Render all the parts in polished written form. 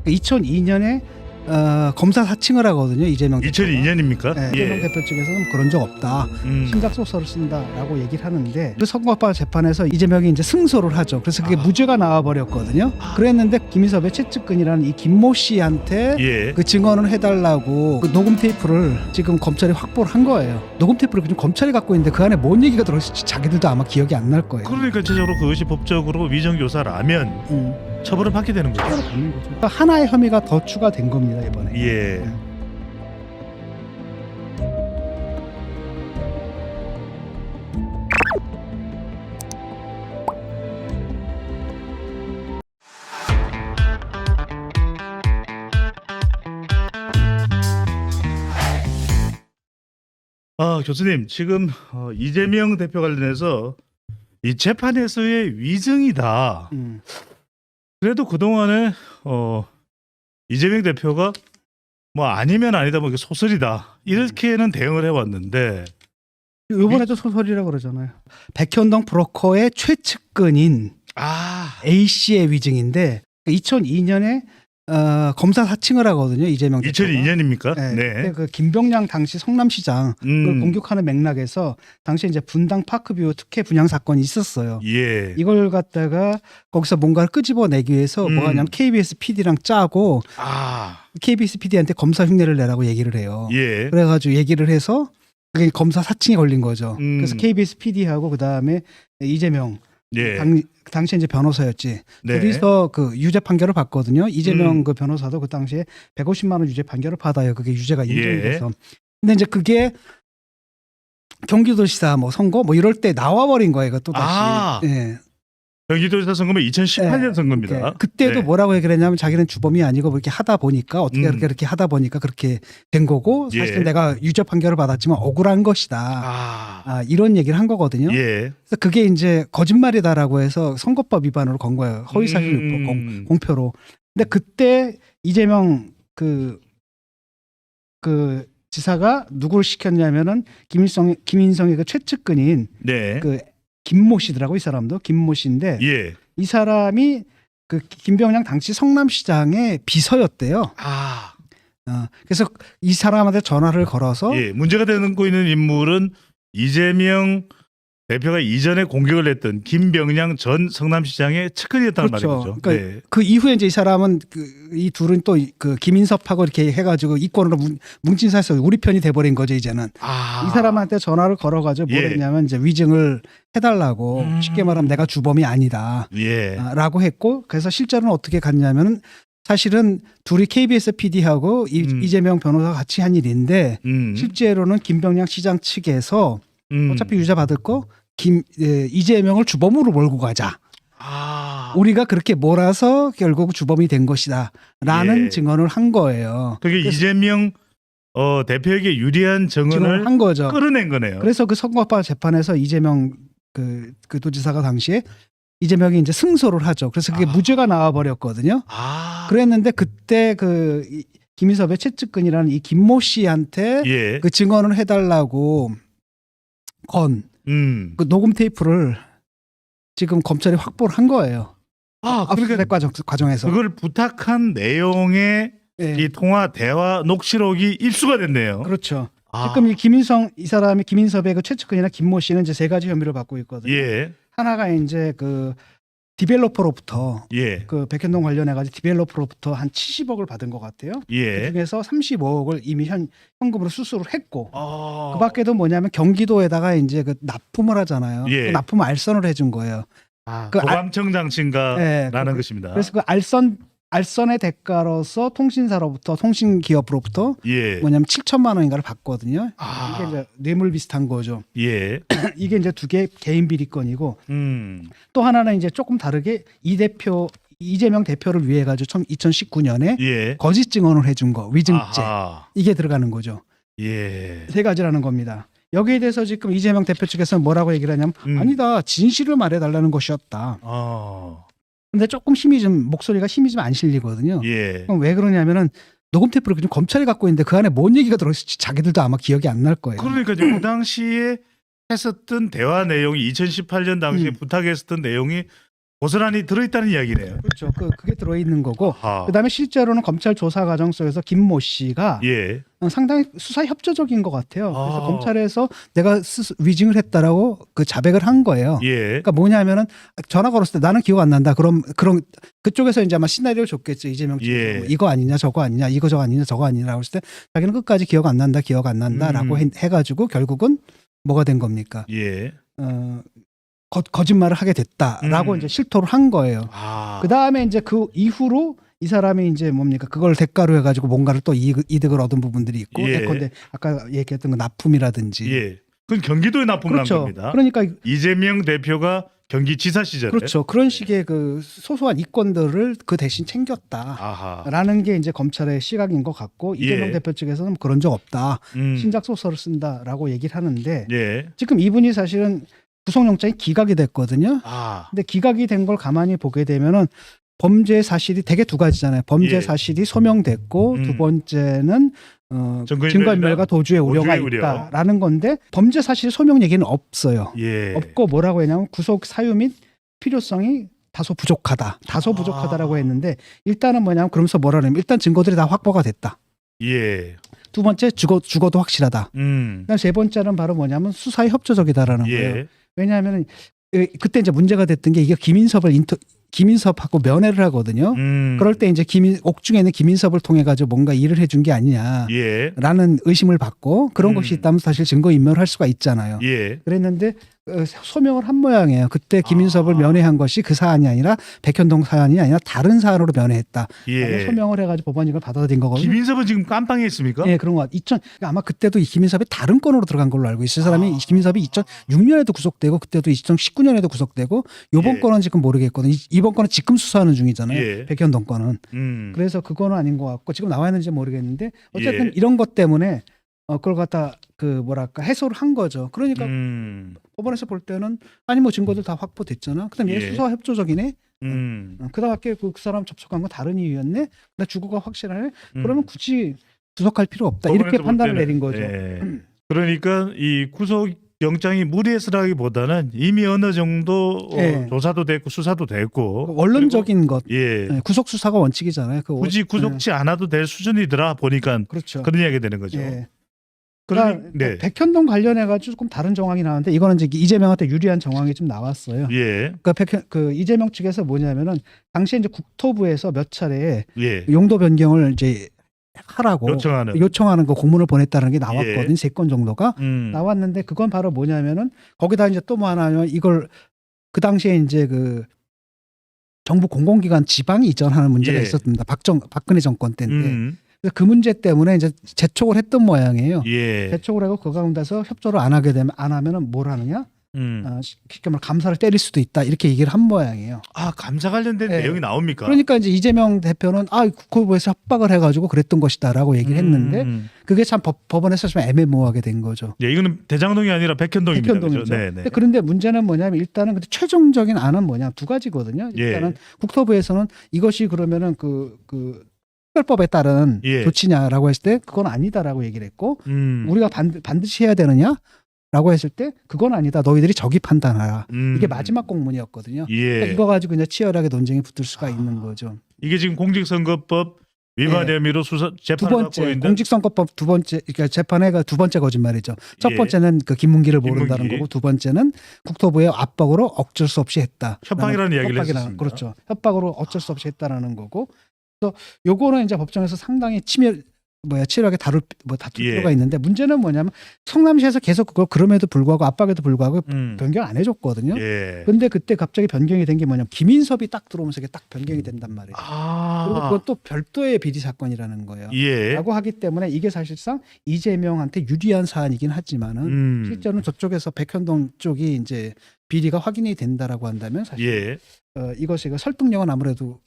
2002년에 검사 사칭을 하거든요. 이재명 2002년입니까? 네, 이재명 대표 측에서는 그런 적 없다. 신작 소설을 쓴다라고 얘기를 하는데 그 선거법 재판에서 이재명이 이제 승소를 하죠. 그래서 그게 무죄가 나와버렸거든요. 그랬는데 김인섭의 최측근이라는 이 김모 씨한테 예. 그 증언을 해달라고 그 녹음 테이프를 지금 검찰이 확보를 한 거예요. 녹음 테이프를 지금 검찰이 갖고 있는데 그 안에 뭔 얘기가 들어있을지 자기들도 아마 기억이 안 날 거예요. 그러니까 전체적으로 그것이 법적으로 위정교사라면 처벌을 받게 되는 거죠. 받는 거죠. 그러니까 하나의 혐의가 더 추가된 겁니다 이번에. 예. 교수님 지금 이재명 대표 관련해서 이 재판에서의 위증이다. 그래도 그동안에 이재명 대표가 뭐 아니면 아니다 뭐 소설이다 이렇게는 대응을 해왔는데 이번에도 소설이라고 그러잖아요. 백현동 브로커의 최측근인 A 씨의 위증인데 2002년에 검사 사칭을 하거든요. 이재명 대표가. 2002년입니까? 네. 네. 그때 그 김병량 당시 성남시장 을 공격하는 맥락에서 당시에 이제 분당 파크뷰 특혜 분양 사건이 있었어요. 예. 이걸 갖다가 거기서 뭔가를 끄집어내기 위해서 뭐 하냐면 KBS PD랑 짜고 KBS PD한테 검사 흉내를 내라고 얘기를 해요. 예. 그래가지고 얘기를 해서 그게 검사 사칭에 걸린 거죠. 그래서 KBS PD하고 그 다음에 이재명 예. 당시에 이제 변호사였지. 네. 둘이서 그 유죄 판결을 받거든요. 이재명 그 변호사도 그 당시에 150만 원 유죄 판결을 받아요. 그게 유죄가 인정이 돼서. 근데 이제 그게 경기도지사 뭐 선거 뭐 이럴 때 나와버린 거예요. 이거 또 다시. 예. 경기도지사 선거면 2018년 선거입니다. 그때도 네. 뭐라고 얘기를 했냐면 자기는 주범이 아니고 뭐 이렇게 하다 보니까 어떻게 이렇게 하다 보니까 그렇게 된 거고 사실 예. 내가 유죄 판결을 받았지만 억울한 것이다. 이런 얘기를 한 거거든요. 예. 그래서 그게 이제 거짓말이다라고 해서 선거법 위반으로 건 거예요. 허위사실 유포 공표로. 근데 그때 이재명 그 지사가 누구를 시켰냐면은 김인성의 그 최측근인 네. 그 김모 씨더라고 이 사람도 김모 씨인데 예. 이 사람이 그 김병량 당시 성남시장의 비서였대요. 그래서 이 사람한테 전화를 걸어서 예. 문제가 되고 있는 인물은 이재명 대표가 이전에 공격을 했던 김병량 전 성남시장의 측근이었다는 말이죠. 그러니까 네. 그 이후에 이제 이 사람은 이 둘은 또 그 김인섭하고 이렇게 해가지고 이권으로 뭉친 사이에서 우리 편이 돼버린 거죠 이제는. 이 사람한테 전화를 걸어가지고 뭘 했냐면 이제 위증을 해달라고 쉽게 말하면 내가 주범이 아니다. 라고 했고 그래서 실제로는 어떻게 갔냐면은 사실은 둘이 KBS PD하고 이재명 변호사가 같이 한 일인데 실제로는 김병량 시장 측에서 어차피 유죄 받을 거 이재명을 주범으로 몰고 가자. 우리가 그렇게 몰아서 결국 주범이 된 것이다. 라는 증언을 한 거예요. 그게 이재명 대표에게 유리한 증언을 한 거죠. 끌어낸 거네요. 그래서 그 선거법 재판에서 이재명 그 도지사가 당시에 이재명이 이제 승소를 하죠. 그래서 그게 무죄가 나와버렸거든요. 그랬는데 그때 그 김인섭의 최측근이라는 이 김모 씨한테 그 증언을 해달라고 건 그 녹음 테이프를 지금 검찰이 확보를 한 거예요. 그러니까 과정에서 그걸 부탁한 내용의 이 통화 대화 녹취록이 입수가 됐네요. 그렇죠. 지금 이 사람이 김인섭의 그 최측근이나 김모 씨는 이제 세 가지 혐의를 받고 있거든요. 하나가 이제 그 디벨로퍼로부터 그 백현동 관련해 가지고 디벨로퍼로부터 한 70억을 받은 것 같아요. 그 중에서 35억을 이미 현금으로 수수를 했고 그 밖에도 뭐냐면 경기도에다가 이제 그 납품을 하잖아요. 그 납품 알선을 해준 거예요. 그 고감청 장치인가라는 것입니다. 그래서 그 알선의 대가로서 통신사로부터 통신기업으로부터 뭐냐면 7천만 원인가를 받거든요. 이게 이제 뇌물 비슷한 거죠. 이게 이제 두 개 개인 비리건이고 또 하나는 이제 조금 다르게 이재명 대표를 위해 가지고 2019년에 거짓 증언을 해준 거 위증죄 이게 들어가는 거죠. 세 가지라는 겁니다. 여기에 대해서 지금 이재명 대표 측에서는 뭐라고 얘기를 하냐면 아니다 진실을 말해달라는 것이었다. 근데 조금 목소리가 힘이 좀 안 실리거든요. 그럼 왜 그러냐면은 녹음 테이프를 지금 검찰이 갖고 있는데 그 안에 뭔 얘기가 들어있을지 자기들도 아마 기억이 안 날 거예요. 그러니까 그 당시에 했었던 대화 내용이 2018년 당시에 부탁했었던 내용이 고스란히 들어있다는 이야기네요. 그렇죠. 그게 들어있는 거고 아하. 그다음에 실제로는 검찰 조사 과정 속에서 김모 씨가 예. 상당히 수사 협조적인 것 같아요. 그래서 아. 검찰에서 내가 위증을 했다라고 그 자백을 한 거예요. 예. 그러니까 뭐냐면은 전화 걸었을 때 나는 기억 안 난다. 그럼 그런 그쪽에서 이제 아마 시나리오 줬겠죠. 이재명 측에서 예. 뭐 이거 아니냐 저거 아니냐 이거 저거 아니냐 저거 아니냐라고 했을 때 자기는 끝까지 기억 안 난다라고 해가지고 결국은 뭐가 된 겁니까? 예. 거짓말을 하게 됐다라고 이제 실토를 한 거예요. 아. 그 다음에 이제 그 이후로 이 사람이 이제 뭡니까 그걸 대가로 해가지고 뭔가를 또 이득을 얻은 부분들이 있고 예. 예컨대 아까 얘기했던 그 납품이라든지 예. 그건 경기도에 납품을 한 그렇죠. 겁니다. 그러니까 이재명 대표가 경기지사 시절에 그렇죠. 그런 식의 그 소소한 이권들을 그 대신 챙겼다라는 아하. 게 이제 검찰의 시각인 것 같고 이재명 예. 대표 측에서는 그런 적 없다. 음. 신작 소설을 쓴다라고 얘기를 하는데 예. 지금 이분이 사실은 구속영장이 기각이 됐거든요. 아. 근데 기각이 된 걸 가만히 보게 되면은 범죄 사실이 되게 두 가지잖아요. 범죄 예. 사실이 소명됐고 두 번째는 증거인멸과 도주의 우려가 도주의 우려. 있다라는 건데 범죄 사실 소명 얘기는 없어요. 예. 없고 뭐라고 했냐면 구속 사유 및 필요성이 다소 부족하다. 다소 부족하다라고 했는데 일단은 뭐냐면 그러면서 뭐라 하냐면 일단 증거들이 다 확보가 됐다. 예. 두 번째 죽어도 확실하다. 음. 그다음 세 번째는 바로 뭐냐면 수사에 협조적이다라는 거예요. 예. 왜냐하면 그때 이제 문제가 됐던 게 이게 김인섭하고 면회를 하거든요. 그럴 때 이제 옥중에 있는 김인섭을 통해 가지고 뭔가 일을 해준 게 아니냐라는 예. 의심을 받고 그런 것이 있다면 사실 증거 인멸을 할 수가 있잖아요. 예. 그랬는데 소명을 한 모양이에요. 그때 김인섭을 면회한 것이 그 사안이 아니라 백현동 사안이 아니라 다른 사안으로 면회했다. 예. 소명을 해가지고 법원이 이걸 받아들인 거거든요. 김인섭은 지금 깜빵에 있습니까? 네, 그런 것 같아요. 아마 그때도 이 김인섭이 다른 건으로 들어간 걸로 알고 있어요. 사람이 김인섭이 2006년에도 구속되고 그때도 2019년에도 구속되고 이번 예. 건은 지금 모르겠거든요. 이번 건은 지금 수사하는 중이잖아요. 예. 백현동 건은. 그래서 그거는 아닌 것 같고 지금 나와 있는지 모르겠는데 어쨌든 예. 이런 것 때문에 그걸 갖다 해소를 한 거죠. 그러니까 법원에서 볼 때는 아니 뭐 증거들 다 확보됐잖아. 그다음에 예. 수사 협조적이네. 그다음에 그 사람 접촉한 건 다른 이유였네. 나 주거가 확실하네. 그러면 굳이 구속할 필요 없다. 이렇게 법원에서 볼 판단을 때는, 내린 거죠. 예. 그러니까 이 구속 영장이 무리해서라기보다는 이미 어느 정도 예. 조사도 됐고 수사도 됐고 원론적인 것. 예. 구속 수사가 원칙이잖아요. 굳이 구속치 않아도 될 수준이더라 보니까 그렇죠. 그런 이야기가 되는 거죠. 예. 그러니 네. 백현동 관련해 가지고 조금 다른 정황이 나왔는데 이거는 이제 이재명한테 유리한 정황이 좀 나왔어요. 예. 그러니까 이재명 측에서 뭐냐면은 당시에 이제 국토부에서 몇 차례 예. 용도 변경을 이제 하라고 요청하는 거 공문을 보냈다는 게 나왔거든요. 예. 3건 정도가 나왔는데 그건 바로 뭐냐면은 거기다 이제 또 뭐 하나면 이걸 그 당시에 이제 그 정부 공공기관 지방이 이전하는 문제가 예. 있었습니다. 박근혜 정권 때인데 그래서 그 문제 때문에 이제 재촉을 했던 모양이에요. 예. 재촉을 하고 그 가운데서 협조를 안 하면은 뭘 하느냐? 쉽게 말해 감사를 때릴 수도 있다 이렇게 얘기를 한 모양이에요. 아 감사 관련된 네. 내용이 나옵니까? 그러니까 이제 이재명 대표는 국토부에서 협박을 해가지고 그랬던 것이다라고 얘기를 했는데 그게 참 법원에서 좀 애매모호하게 된 거죠. 예, 이거는 대장동이 아니라 백현동입니다. 백현동이죠. 그렇죠? 네네. 그런데 문제는 뭐냐면 일단은 근데 최종적인 안은 뭐냐 두 가지거든요. 일단은 예. 국토부에서는 이것이 그러면은 그 특별법에 따른 예. 조치냐라고 했을 때 그건 아니다라고 얘기를 했고 우리가 반드시 해야 되느냐? 라고 했을 때 그건 아니다. 너희들이 저기 판단하라. 이게 마지막 공문이었거든요. 예. 그러니까 이거 가지고 이제 치열하게 논쟁이 붙을 수가 있는 거죠. 이게 지금 공직선거법 위반 예. 혐의로 두 재판을 받고 번째 있는 공직선거법 두 번째 그러니까 재판회가 두 번째 거짓말이죠. 첫 예. 번째는 그 김문기를 모른다는 김문기. 거고 두 번째는 국토부의 압박으로 어쩔 수 없이 했다. 협박이라는 이야기를 했습니다. 그렇죠. 협박으로 어쩔 수 없이 했다라는 거고. 그래서 요거는 이제 법정에서 상당히 치열하게 다툴 예. 필요가 있는데 문제는 뭐냐면 성남시에서 계속 그걸 그럼에도 불구하고 압박에도 불구하고 변경 안 해줬거든요. 예. 근데 그때 갑자기 변경이 된 게 뭐냐면 김인섭이 딱 들어오면서 이게 딱 변경이 된단 말이에요. 그리고 그것도 별도의 비리 사건이라는 거예요. 예. 라고 하기 때문에 이게 사실상 이재명한테 유리한 사안이긴 하지만은 실제로는 저쪽에서 백현동 쪽이 이제 비리가 확인이 된다라고 한다면 사실 예. 이것이 설득력은 아무래도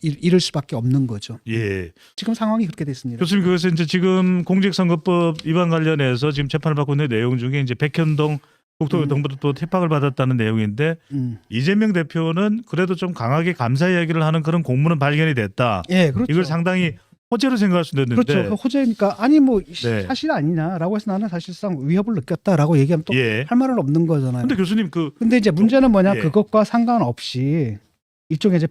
잃을 수밖에 없는 거죠. 예. 지금 상황이 그렇게 됐습니다. 교수님 그것은 이제 지금 공직선거법 위반 관련해서 지금 재판을 받고 있는 내용 중에 이제 백현동 국토교통부도 또 협박을 받았다는 내용인데 이재명 대표는 그래도 좀 강하게 감사 이야기를 하는 그런 공문은 발견이 됐다. 예, 그렇죠. 이걸 상당히 호재로 생각할 수도 있는데 그렇죠. 호재니까 아니 뭐 네. 사실 아니냐라고 해서 나는 사실상 위협을 느꼈다라고 얘기하면 또 할 예. 말은 없는 거잖아요. 근데 교수님 근데 이제 문제는 뭐냐 예. 그것과 상관없이 일종의 이제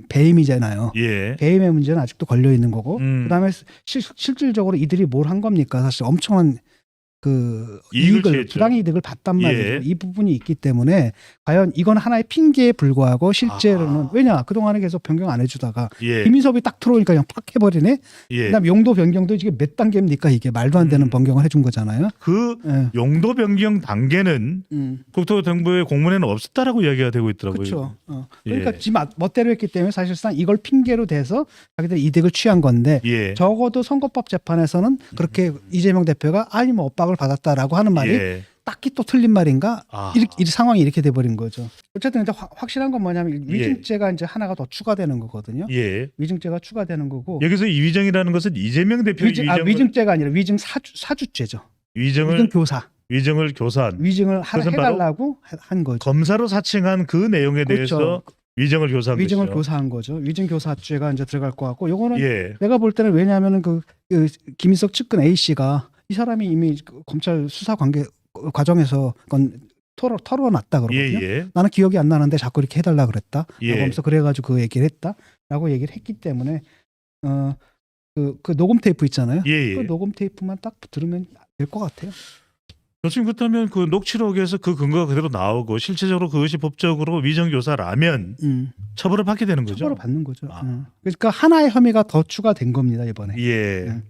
배임이잖아요. 예. 배임의 문제는 아직도 걸려 있는 거고 그다음에 실질적으로 이들이 뭘 한 겁니까? 사실 엄청난 그 이익을 부당이득을 봤단 말이죠. 예. 이 부분이 있기 때문에 과연 이건 하나의 핑계에 불과하고 실제로는 왜냐 그동안에 계속 변경 안 해주다가 예. 김인섭이 딱 들어오니까 그냥 팍 해버리네. 예. 그다음 용도 변경도 이게 몇 단계입니까? 이게 말도 안 되는 변경을 해준 거잖아요. 그 예. 용도 변경 단계는 국토교통부의 공문에는 없었다라고 이야기가 되고 있더라고요. 그렇죠. 예. 그러니까 지 멋대로 했기 때문에 사실상 이걸 핑계로 대서 자기들이 이득을 취한 건데 예. 적어도 선거법 재판에서는 그렇게 이재명 대표가 아니 뭐 엇박을 받았다라고 하는 말이 예. 딱히 또 틀린 말인가? 아. 이 상황이 이렇게 돼버린 거죠. 어쨌든 이제 확실한 건 뭐냐면 위증죄가 이제 하나가 더 추가되는 거거든요. 예. 위증죄가 추가되는 거고 여기서 이 위증이라는 것은 이재명 대표 위증죄가 아니라 위증 사주죄죠. 위증을 교사한 위증을 해달라고 한 거죠. 검사로 사칭한 그 내용에 그렇죠. 대해서 위증을 교사한 위증을 것이죠. 교사한 거죠. 위증 교사죄가 이제 들어갈 것 같고, 요거는 예. 내가 볼 때는 왜냐하면은 그 김인석 측근 A 씨가 이 사람이 이미 그 검찰 수사 관계 과정에서 그건 털어놨다 그러거든요. 예. 나는 기억이 안 나는데 자꾸 이렇게 해달라 그랬다. 예. 하면서 그래가지고 그 얘기를 했다라고 얘기를 했기 때문에 그 녹음 테이프 있잖아요. 예. 그 녹음 테이프만 딱 들으면 될 것 같아요. 교수님 그렇다면 그 녹취록에서 그 근거가 그대로 나오고 실체적으로 그것이 법적으로 위정교사라면 처벌을 받게 되는 거죠. 처벌을 받는 거죠. 그러니까 하나의 혐의가 더 추가된 겁니다 이번에. 예.